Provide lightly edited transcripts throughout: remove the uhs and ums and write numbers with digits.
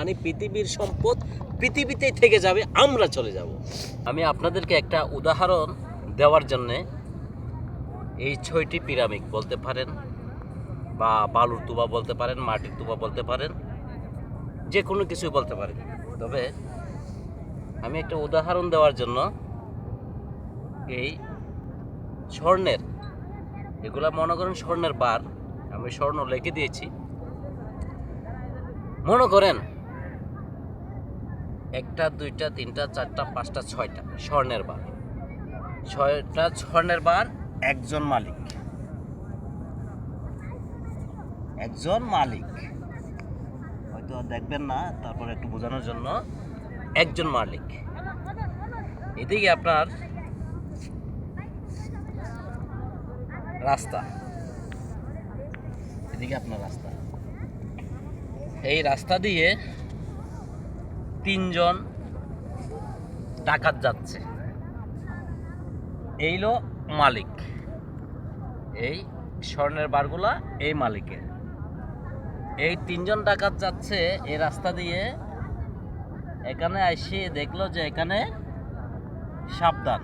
মানে পৃথিবীর সম্পদ পৃথিবীতেই থেকে যাবে, আমরা চলে যাব। আমি আপনাদেরকে একটা উদাহরণ দেওয়ার জন্যে এই 6টি পিরামিড বলতে পারেন, বা বালুর তুবা বলতে পারেন, মাটির তুবা বলতে পারেন, যে কোনো কিছুই বলতে পারেন। তবে আমি একটা উদাহরণ দেওয়ার জন্য এই স্বর্ণের, এগুলা মনে করেন স্বর্ণের বার, আমি স্বর্ণ লিখে দিয়েছি। মনে করেন 1টা 2টা 3টা 4টা 5টা 6টা স্বর্ণের বার, 6টা স্বর্ণের বার, একজন মালিক হয়তো দেখবেন না, তারপরে একটু বোঝানোর জন্য, একজন মালিক। এদিকে আপনার রাস্তা, এদিকে আপনার রাস্তা, এই রাস্তা দিয়ে 3জন ডাকাত যাচ্ছে। এইলো মালিক, এই স্বর্ণের বারগুলা এই মালিকের। এই 3জন ডাকাত যাচ্ছে এই রাস্তা দিয়ে, এখানে এসে দেখলো যে এখানে সাবধান,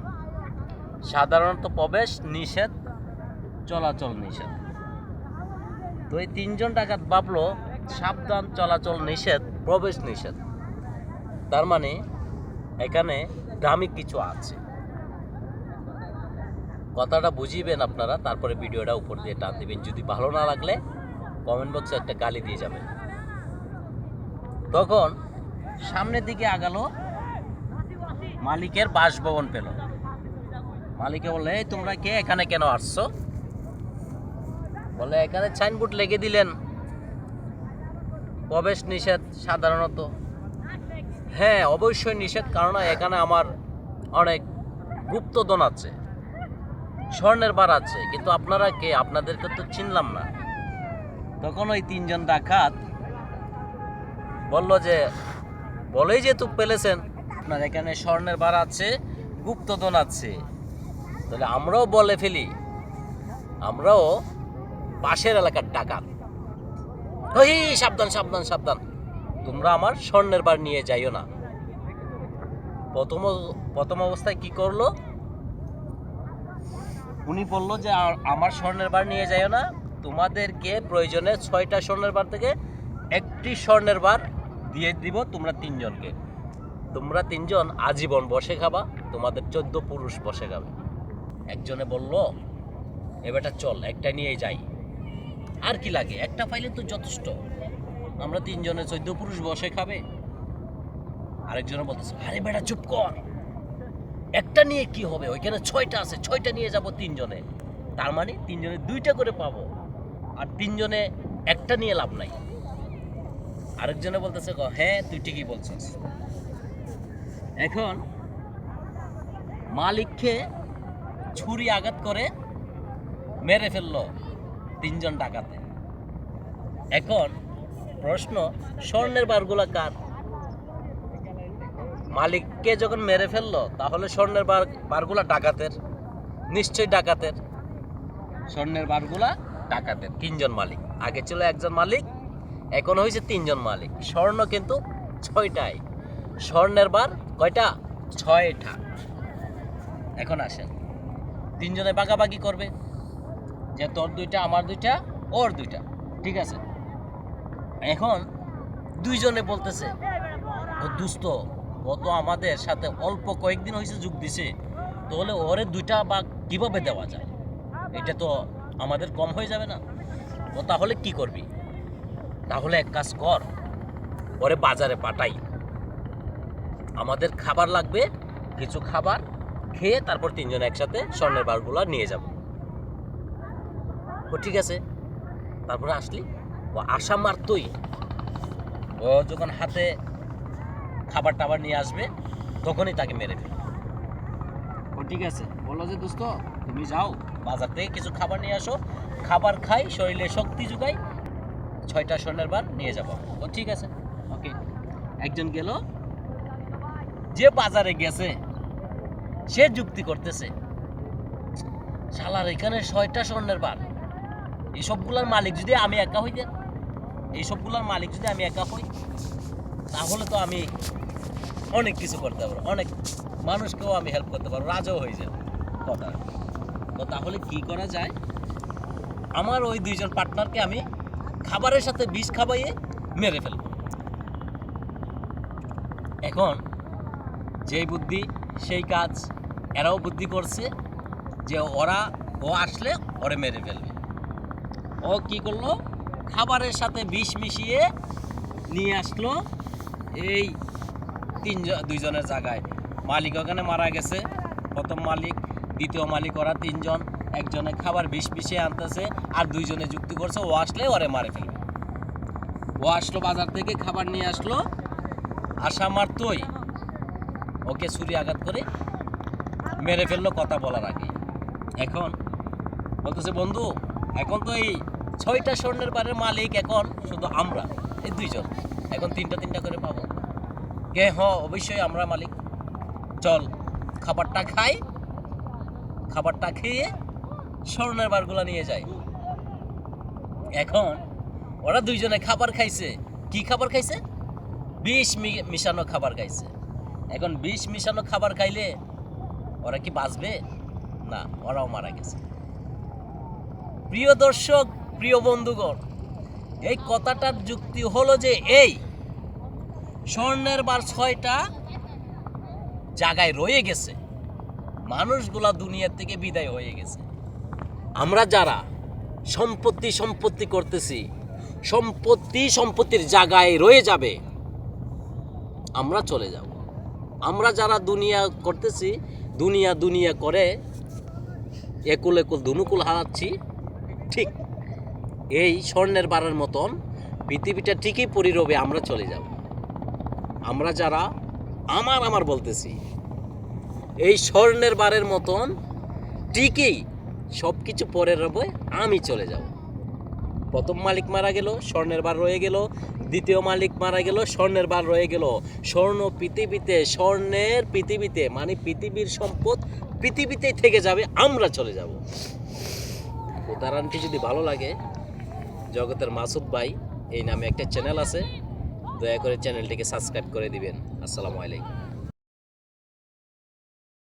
সাধারণত প্রবেশ নিষেধ, চলাচল নিষেধ। তো এই 3জন ডাকাত ভাবলো সাবধান, চলাচল নিষেধ, প্রবেশ নিষেধ, তার মানে এখানে দামি কিছু আছে। কথাটা বুঝিবেন আপনারা, তারপরে ভিডিওটা উপর দিয়ে টান দিবেন। যদি ভালো না লাগলে কমেন্ট বক্সে একটা গালি দিয়ে যাবেন। তখন সামনের দিকে আগালো, মালিকের বাসভবন পেল। মালিকে বললে, এই তোমরা কে, এখানে কেন আসছো? বলে, এখানে সাইনবোর্ড লেগে দিলেন প্রবেশ নিষেধ সাধারণত। হ্যাঁ, অবশ্যই নিষেধ, কারণ এখানে আমার অনেক গুপ্তধন আছে, স্বর্ণের বার আছে, কিন্তু আপনারা কে, আপনাদেরকে তো চিনলাম না। তখন ওই 3জন ডাকাত বলল যে, বলেই যেহেতু পেলেছেন আপনার এখানে স্বর্ণের বার আছে, গুপ্তধন আছে, তাহলে আমরাও বলে ফেলি, আমরাও পাশের এলাকার ডাকাত। ওই সাবধান সাবধান সাবধান, তোমরা আমার স্বর্ণের বার নিয়ে যাইও না। প্রথম অবস্থায় কি করলো, উনি বলল যে আমার স্বর্ণের বার নিয়ে যাইও না, তোমাদেরকে প্রয়োজনে 6টা স্বর্ণের বার থেকে 1টি স্বর্ণের বার দিয়ে দিব তোমরা 3জনকে। তোমরা 3জন আজীবন বসে খাবা, তোমাদের 14 পুরুষ বসে খাবে। একজনে বলল, এবারটা চল, একটা নিয়ে যাই, আর কি লাগে, একটা পাইলে তো যথেষ্ট, আমরা 3জনে 14 পুরুষ বসে খাবে। আরেকজনে বলতেছে, আরে বেটা চুপ কর, একটা নিয়ে কি হবে, ওইখানে 6টা আছে, 6টা নিয়ে যাব 3জনে, তার মানে 3জনে 2টা করে পাবো, আর 3জনে একটা নিয়ে লাভ নাই। আরেকজনে বলতেছে, হ্যাঁ তুই ঠিকই বলছিস। এখন মালিককে ছুরি আঘাত করে মেরে ফেললো 3জন ডাকাতে। এখন প্রশ্ন, স্বর্ণের বারগুলা কার? মালিককে যখন মেরে ফেললো, তাহলে স্বর্ণের বারগুলা ডাকাতের, নিশ্চয়ই ডাকাতের। স্বর্ণের বারগুলা ডাকাতের, 3জন মালিক। আগে ছিল 1জন মালিক, এখন হয়েছে 3জন মালিক। স্বর্ণ কিন্তু 6টাই, স্বর্ণের বার কয়টা? 6টা। এখন আসেন, 3জনে ভাগাভাগি করবে, যে তোর 2টা, আমার 2টা, ওর 2টা, ঠিক আছে। এখন 2জনে বলতেছে, ও দোস্ত, ও তো আমাদের সাথে অল্প কয়েকদিন হয়েছে যোগ দিছে, তাহলে ওরে 2টা ভাগ কিভাবে দেওয়া যায়, এটা তো আমাদের কম হয়ে যাবে না? ও তাহলে কি করবি? তাহলে এক কাজ কর, ওরে বাজারে পাঠাই, আমাদের খাবার লাগবে, কিছু খাবার খেয়ে তারপর 3জনে একসাথে স্বর্ণের বারগুলো নিয়ে যাব। ও ঠিক আছে। তারপরে আসলি, ও আশা মারতই, ও যখন হাতে খাবার টাবার নিয়ে আসবে তখনই তাকে মেরে ফেলবে। ও ঠিক আছে, বললো যে দোস্ত তুমি যাও বাজার থেকে কিছু খাবার নিয়ে আসো, খাবার খাই, শরীরে শক্তি যোগাই, 6টা স্বর্ণের বার নিয়ে যাবো। ও ঠিক আছে, ওকে। একজন গেল, যে বাজারে গেছে সে যুক্তি করতেছে, শালার এখানে 6টা স্বর্ণের বার, এইসবগুলার মালিক যদি আমি একা হই, তাহলে তো আমি অনেক কিছু করতে পারবো, অনেক মানুষকেও আমি হেল্প করতে পারবো, রাজাও হয়ে যাবো কথা। তো তাহলে কি করা যায়, আমার ওই দুইজন পার্টনারকে আমি খাবারের সাথে বিষ খাওয়াইয়ে মেরে ফেলবো। এখন যেই বুদ্ধি সেই কাজ, এরাও বুদ্ধি করছে যে ও আসলে ওরে মেরে ফেলবে। ও কি করলো, খাবারের সাথে বিষ মিশিয়ে নিয়ে আসলো এই দুইজনের জায়গায়। মালিক ওখানে মারা গেছে, প্রথম মালিক, দ্বিতীয় মালিক, ওরা তিনজন, একজনে খাবার বিষ মিশিয়ে আনতেছে আর দুইজনে যুক্তি করছে ও আসলে ওরে মারে ফেলবে। ও আসলো বাজার থেকে খাবার নিয়ে আসলো, আসা মারতই ওকে ছুরি আঘাত করে মেরে ফেললো কথা বলার আগে। এখন বলতেছে বন্ধু, এখন তো এই 6টা স্বর্ণের বারের মালিক এখন শুধু আমরা এই দুইজন, এখন 3টা করে পাবো। কে অবশ্যই আমরা মালিক, চল খাবারটা খাই, খাবারটা খেয়ে স্বর্ণের বারগুলা নিয়ে যাই। এখন ওরা দুইজনে খাবার খাইছে, কি খাবার খাইছে, বিষ মিশানো খাবার খাইছে। এখন বিষ মিশানো খাবার খাইলে ওরা কি বাঁচবে না, ওরাও মারা গেছে। প্রিয় দর্শক, প্রিয় বন্ধুগণ, এই কথাটার যুক্তি হলো যে এই স্বর্ণের বার 6টা জায়গায় রয়ে গেছে, মানুষগুলা দুনিয়ার থেকে বিদায় হয়ে গেছে। আমরা যারা সম্পত্তি করতেছি, সম্পত্তির জায়গায় রয়ে যাবে, আমরা চলে যাব। আমরা যারা দুনিয়া করতেছি, দুনিয়া করে একুল দুনুকুল হারাচ্ছি, ঠিক এই স্বর্ণের বারের মতন পৃথিবীটা ঠিকই পড়ে রবে, আমরা চলে যাব। আমরা যারা আমার বলতেছি, এই স্বর্ণের বারের মতন ঠিকই সব কিছু পরে রবে, আমি চলে যাব। প্রথম মালিক মারা গেল, স্বর্ণের বার রয়ে গেল, দ্বিতীয় মালিক মারা গেল, স্বর্ণের বার রয়ে গেল। স্বর্ণ পৃথিবীতে, স্বর্ণের পৃথিবীতে, মানে পৃথিবীর সম্পদ পৃথিবীতেই থেকে যাবে, আমরা চলে যাব। উদাহরণটি যদি ভালো লাগে, জগতের মাসুদ ভাই এই নামে একটা চ্যানেল আছে, দয়া করে চ্যানেলটিকে সাবস্ক্রাইব করে দিবেন। আসসালামু আলাইকুম।